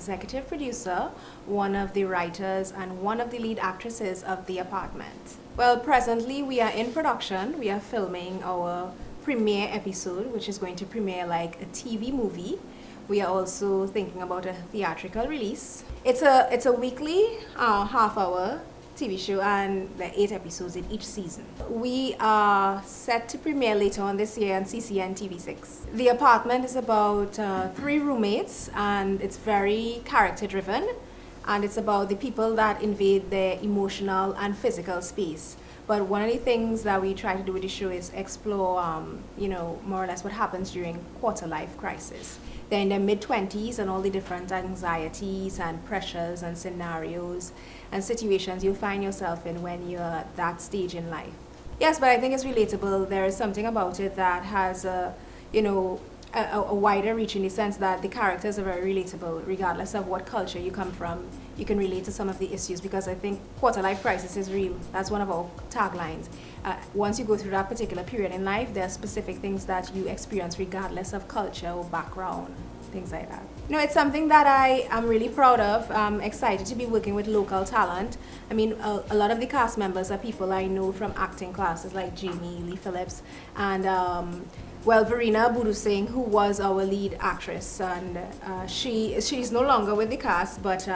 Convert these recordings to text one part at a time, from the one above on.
executive producer, one of the writers, and one of the lead actresses of The Apartment. Well, presently we are in production. We are filming our premiere episode, which is going to premiere like a TV movie. We are also thinking about a theatrical release. It's a weekly half-hour TV show, and there are 8 episodes in each season. We are set to premiere later on this year on CCN TV6. The Apartment is about 3 roommates, and it's very character driven, and it's about the people that invade their emotional and physical space. But one of the things that we try to do with the show is explore, more or less what happens during quarter-life crisis. They're in their mid-20s, and all the different anxieties and pressures and scenarios and situations you find yourself in when you're at that stage in life. Yes, but I think it's relatable. There is something about it that has a wider reach, in the sense that the characters are very relatable regardless of what culture you come from. You can relate to some of the issues, because I think quarter-life crisis is real. That's one of our taglines. Once you go through that particular period in life, there are specific things that you experience regardless of culture or background, things like that. It's something that I am really proud of. I'm excited to be working with local talent. I mean, a lot of the cast members are people I know from acting classes, like Jamie, Lee Phillips, and Verena Budu Singh, who was our lead actress, and she's no longer with the cast, but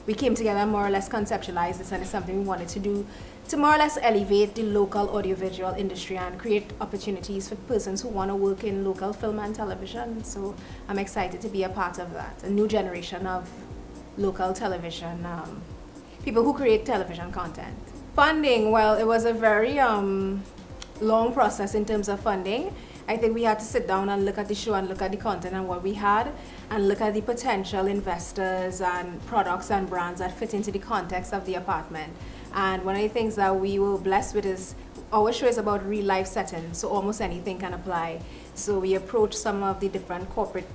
we came together and more or less conceptualized this, and it's something we wanted to do to more or less elevate the local audiovisual industry and create opportunities for persons who want to work in local film and television. So I'm excited to be a part of that, a new generation of local television, people who create television content. Funding, well, it was a very long process in terms of funding. I think we had to sit down and look at the show and look at the content and what we had, and look at the potential investors and products and brands that fit into the context of The Apartment. And one of the things that we were blessed with is our show is about real life settings, so almost anything can apply. So we approached some of the different corporate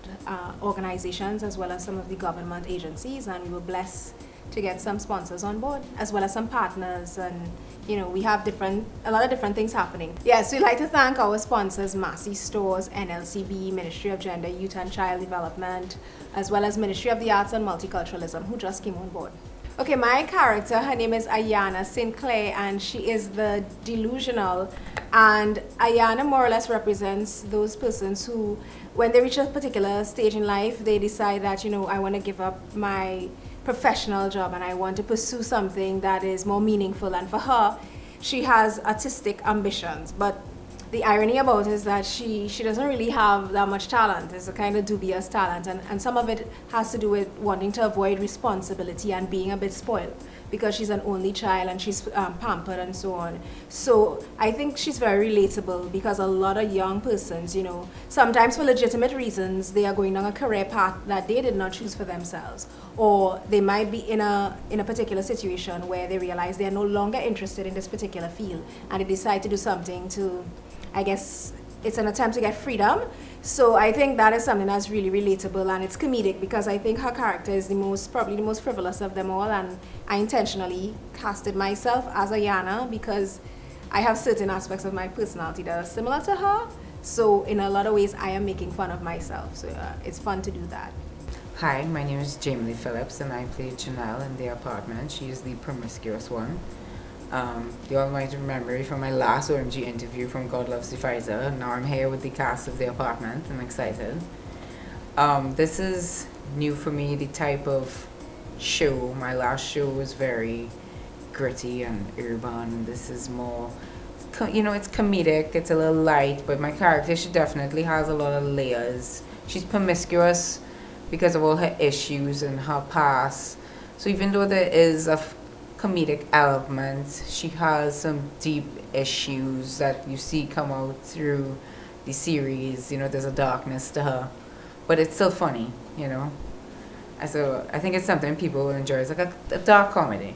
organizations as well as some of the government agencies, and we were blessed to get some sponsors on board, as well as some partners, and we have a lot of different things happening. Yes, we'd like to thank our sponsors, Massey Stores, NLCB, Ministry of Gender, Youth and Child Development, as well as Ministry of the Arts and Multiculturalism, who just came on board. Okay, my character, her name is Ayana Sinclair, and she is the delusional. And Ayana more or less represents those persons who, when they reach a particular stage in life, they decide that, I want to give up my professional job and I want to pursue something that is more meaningful. And for her, she has artistic ambitions, but the irony about it is that she doesn't really have that much talent. It's a kind of dubious talent, and some of it has to do with wanting to avoid responsibility and being a bit spoiled, because she's an only child and she's pampered and so on. So I think she's very relatable, because a lot of young persons, sometimes for legitimate reasons, they are going down a career path that they did not choose for themselves, or they might be in a particular situation where they realize they are no longer interested in this particular field, and they decide to do something to, I guess it's an attempt to get freedom. So I think that is something that's really relatable, and it's comedic, because I think her character is probably the most frivolous of them all, and I intentionally casted myself as Ayana because I have certain aspects of my personality that are similar to her. So in a lot of ways I am making fun of myself, so it's fun to do that. Hi, my name is Jamie Phillips, and I played Janelle in The Apartment. She is the promiscuous one. You all might remember me from my last OMG interview from God Loves the Fighter. Now I'm here with the cast of The Apartment. I'm excited. This is new for me, the type of show. My last show was very gritty and urban. This is more, it's comedic, it's a little light, but my character, she definitely has a lot of layers. She's promiscuous because of all her issues and her past. So even though there is a comedic element, she has some deep issues that you see come out through the series. There's a darkness to her, but it's still funny. So I think it's something people will enjoy. It's like a dark comedy.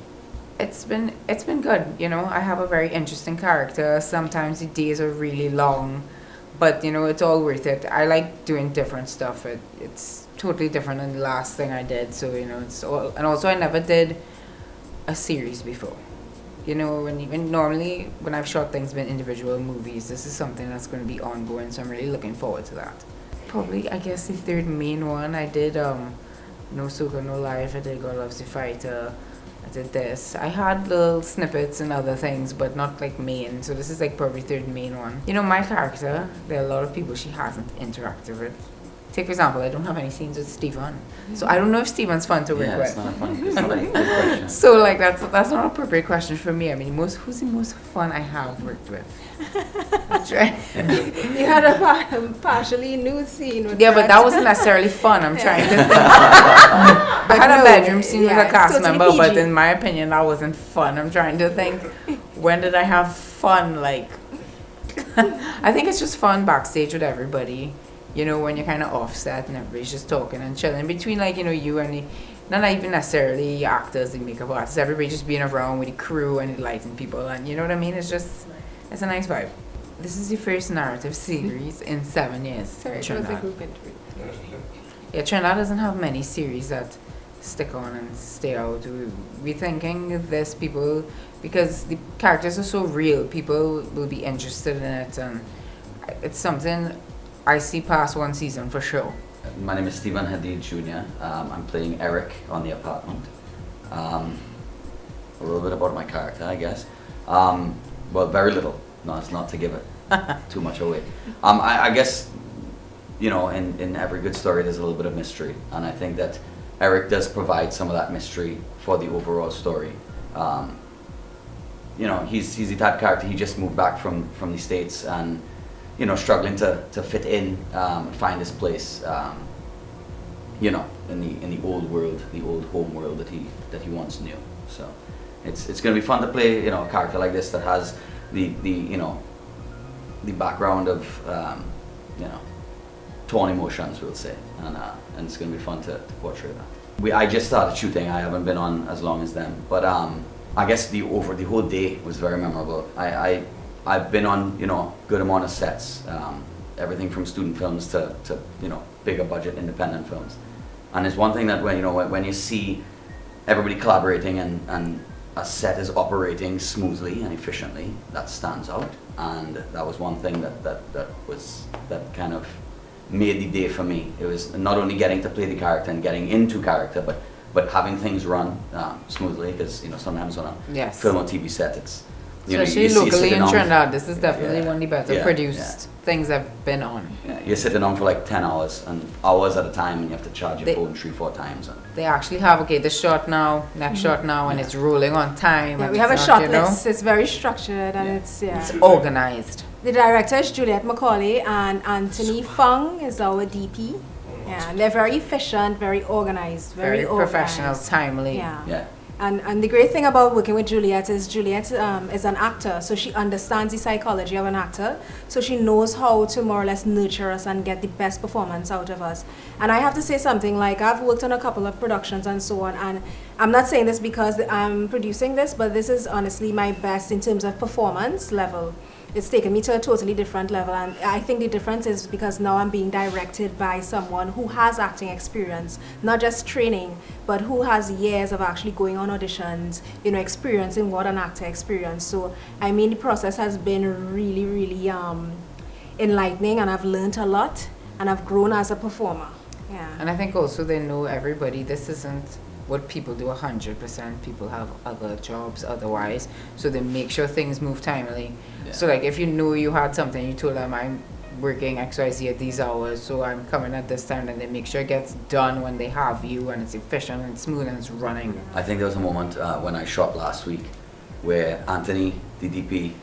It's been good. I have a very interesting character. Sometimes the days are really long, but it's all worth it. I like doing different stuff. It's totally different than the last thing I did. So it's all, and also I never did a series before. Normally when I've shot things in individual movies, this is something that's going to be ongoing, so I'm really looking forward to that. Probably, I guess, the third main one I did No Sugar, No Life, I did God Loves the Fighter, I did this. I had little snippets and other things, but not like main. So this is like probably third main one. You know, my character, there are a lot of people she hasn't interacted with. Take for example, I don't have any scenes with Stephen, so I don't know if Stephen's fun to work Yeah, with. it's not fun. It's not a good question. So like that's not an appropriate question for me. I mean, who's the most fun I have worked with? That's right. You had a partially nude scene with Yeah, but that Brett. wasn't necessarily fun. I'm trying to think. I had a bedroom scene with a it's cast totally member, but PG. in my opinion, that wasn't fun. I'm trying to think. When did I have fun? Like, I think it's just fun backstage with everybody. You know, when you're kind of offset and everybody's just talking and chilling between, like, you know, you and the, not even necessarily actors, the makeup artists, everybody just being around with the crew and the lighting people, and you know what I mean? It's just, it's a nice vibe. This is the first narrative series in 7 years. Sorry, in it was a Trinidad. group interview. Yeah, Trinidad doesn't have many series that stick on and stay out. We're thinking this people, because the characters are so real, people will be interested in it, and it's something I see past one season for sure. My name is Stephen Hadeed Jr. I'm playing Eric on The Apartment. A little bit about my character, I guess. Well, very little. No, it's not to give it too much away. I guess, you know, in every good story there's a little bit of mystery, and I think that Eric does provide some of that mystery for the overall story. You know, he's the type of character, he just moved back from the States and, you know, struggling to fit in, find his place, you know, in the old world, the old home world that he once knew. So it's going to be fun to play, you know, a character like this that has the you know, the background of you know, torn emotions, we'll say, and it's going to be fun to portray that. I just started shooting. I haven't been on as long as them, but I guess the whole day was very memorable. I've been on, you know, good amount of sets, everything from student films to you know, bigger budget independent films, and it's one thing that when you see everybody collaborating and a set is operating smoothly and efficiently, that stands out, and that was one thing that kind of made the day for me. It was not only getting to play the character and getting into character, but having things run smoothly, because, you know, sometimes on a Yes. film or TV set, it's, you know, Especially you see locally sitting in on- Trinidad, this is definitely Yeah, one of the better yeah, produced things I've been on. Yeah, you're sitting on for like 10 hours and hours at a time, and you have to charge your They- phone 3-4 times. And They actually have, okay, this shot now, next shot now, and Yeah. it's rolling on time. Yeah, and we have a it's not, shot you know, list. It's very structured and it's it's organized. The director is Juliet Macaulay and Anthony Fung is our DP. Yeah, and they're very efficient, very organized, Very professional, organized. timely. Yeah. yeah, And the great thing about working with Juliet is is an actor, so she understands the psychology of an actor, so she knows how to more or less nurture us and get the best performance out of us. And I have to say something, like, I've worked on a couple of productions and so on, and I'm not saying this because I'm producing this, but this is honestly my best in terms of performance level. It's taken me to a totally different level, and I think the difference is because now I'm being directed by someone who has acting experience, not just training, but who has years of actually going on auditions, you know, experiencing what an actor experience. So I mean, the process has been really, really enlightening, and I've learned a lot, and I've grown as a performer. Yeah. And I think also they know everybody, this isn't what people do 100%. People have other jobs otherwise, so they make sure things move timely. Yeah. So like if you know you had something, you told them I'm working XYZ at these hours, so I'm coming at this time, and they make sure it gets done when they have you, and it's efficient and smooth and it's running. I think there was a moment when I shot last week where Anthony, the DP,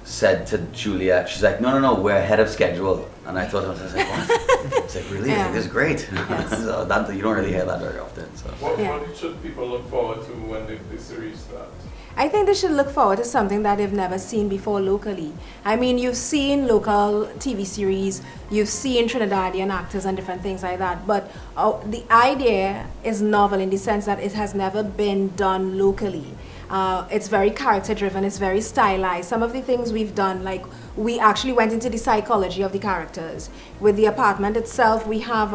said to Juliet, she's like, no, we're ahead of schedule. And I thought, I was like, what? It's like, really? Yeah. This is great. Yes. So that, you don't really hear that very often. So. Yeah. What should people look forward to when the series starts? I think they should look forward to something that they've never seen before locally. I mean, you've seen local TV series, you've seen Trinidadian actors and different things like that, but the idea is novel in the sense that it has never been done locally. It's very character driven, it's very stylized. Some of the things we've done, like we actually went into the psychology of the characters. With the apartment itself, we have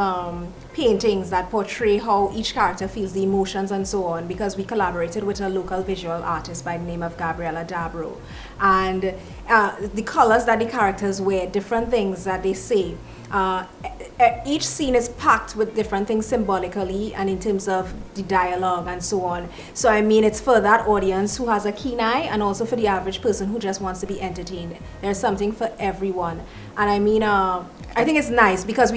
paintings that portray how each character feels the emotions and so on, because we collaborated with a local visual artist by the name of Gabriella Dabro. And the colors that the characters wear, different things that they say, Each scene is packed with different things symbolically and in terms of the dialogue and so on. So I mean, it's for that audience who has a keen eye and also for the average person who just wants to be entertained. There's something for everyone. And I mean, I think it's nice because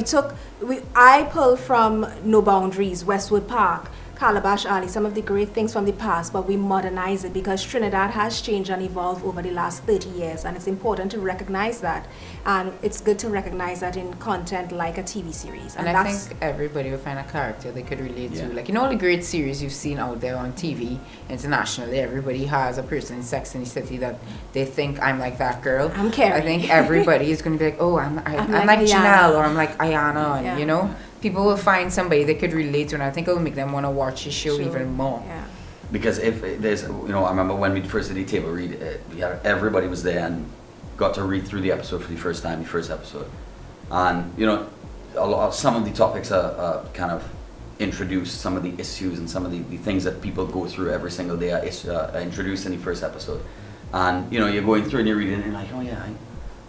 I pulled from No Boundaries, Westwood Park, Calabash Alley, some of the great things from the past, but we modernize it because Trinidad has changed and evolved over the last 30 years, and it's important to recognize that. And it's good to recognize that in content like a TV series. And I think everybody will find a character they could relate to. Like, all the great series you've seen out there on TV internationally, everybody has a person in Sex and the City that they think, I'm like that girl. I'm Carrie. I think everybody is going to be like, oh, I'm like Janelle, or I'm like Ayana, and people will find somebody they could relate to, and I think it will make them want to watch the show even more. Yeah. Because if there's, I remember when we first did the table read, everybody was there and got to read through the episode for the first time, the first episode. And, some of the topics are kind of introduced, some of the issues and some of the things that people go through every single day are introduced in the first episode. And, you're going through and you're reading and you're like, oh yeah,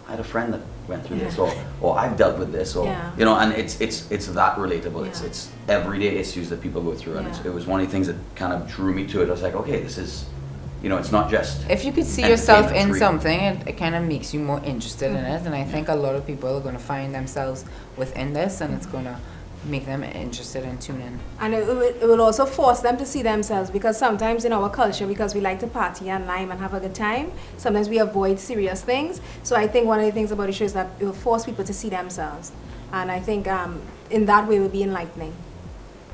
I had a friend that went through this, or I've dealt with this, or and it's that relatable. Yeah. It's everyday issues that people go through, and it was one of the things that kind of drew me to it. I was like, okay, this is, it's not just. If you could see yourself in something, it kind of makes you more interested in it, and I think a lot of people are going to find themselves within this, and it's going to make them interested and tune in. And it will also force them to see themselves, because sometimes in our culture, because we like to party and lime and have a good time, sometimes we avoid serious things. So I think one of the things about the show is that it will force people to see themselves, and I think in that way it will be enlightening.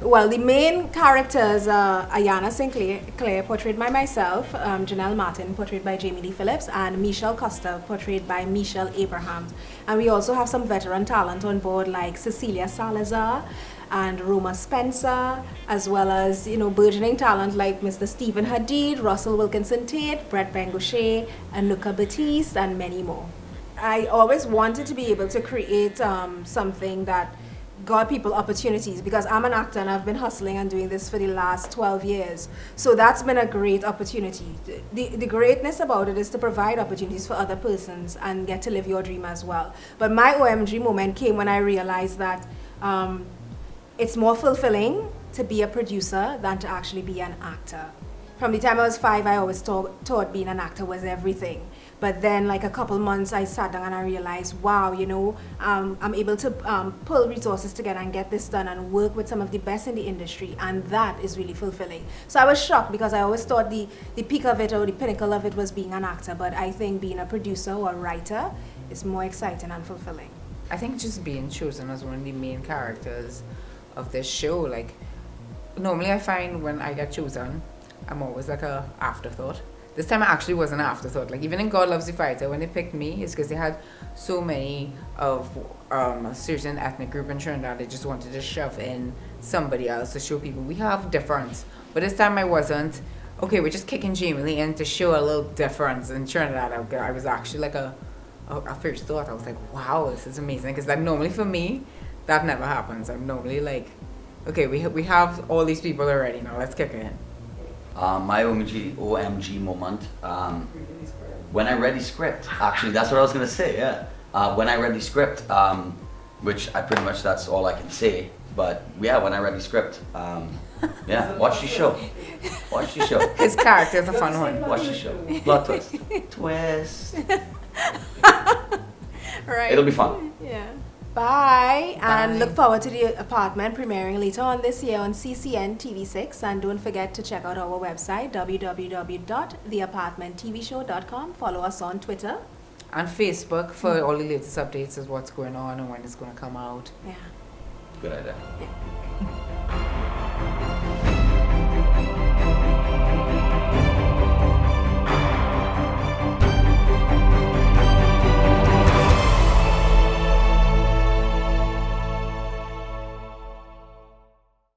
Well, the main characters are Ayana Sinclair, portrayed by myself, Janelle Martin, portrayed by Jamie Lee Phillips, and Michelle Costa, portrayed by Michelle Abraham. And we also have some veteran talent on board, like Cecilia Salazar and Roma Spencer, as well as, burgeoning talent like Mr. Stephen Hadeed, Russell Wilkinson Tate, Brett Bengouche, Anuka Batiste, and many more. I always wanted to be able to create something that got people opportunities, because I'm an actor and I've been hustling and doing this for the last 12 years. So that's been a great opportunity. The greatness about it is to provide opportunities for other persons and get to live your dream as well. But my OMG moment came when I realized that it's more fulfilling to be a producer than to actually be an actor. From the time I was 5, I always thought being an actor was everything. But then, like a couple months, I sat down and I realized, wow, I'm able to pull resources together and get this done and work with some of the best in the industry, and that is really fulfilling. So I was shocked, because I always thought the peak of it or the pinnacle of it was being an actor, but I think being a producer or a writer is more exciting and fulfilling. I think just being chosen as one of the main characters of this show, like, normally I find when I get chosen, I'm always like a afterthought. This time I actually was an afterthought. Like, even in God Loves the Fighter, when they picked me, it's because they had so many of a certain ethnic group in Trinidad. They just wanted to shove in somebody else to show people we have difference. But this time I wasn't. Okay, we're just kicking Jamie Lee in to show a little difference in Trinidad. I was actually like a first thought. I was like, wow, this is amazing. Because like, normally for me, that never happens. I'm normally like, okay, we have all these people already now. Let's kick it in. My OMG moment, when I read the script, actually, that's what I was going to say, when I read the script, which that's all I can say, but yeah, when I read the script, watch the show. Watch the show. His character is a fun one. Watch the show. Plot twist. Twist. Right. It'll be fun. Yeah. Bye, and look forward to The Apartment premiering later on this year on CCN TV6, and don't forget to check out our website www.theapartmenttvshow.com. Follow us on Twitter and Facebook for all the latest updates of what's going on and when it's going to come out. Yeah. Good idea. Yeah.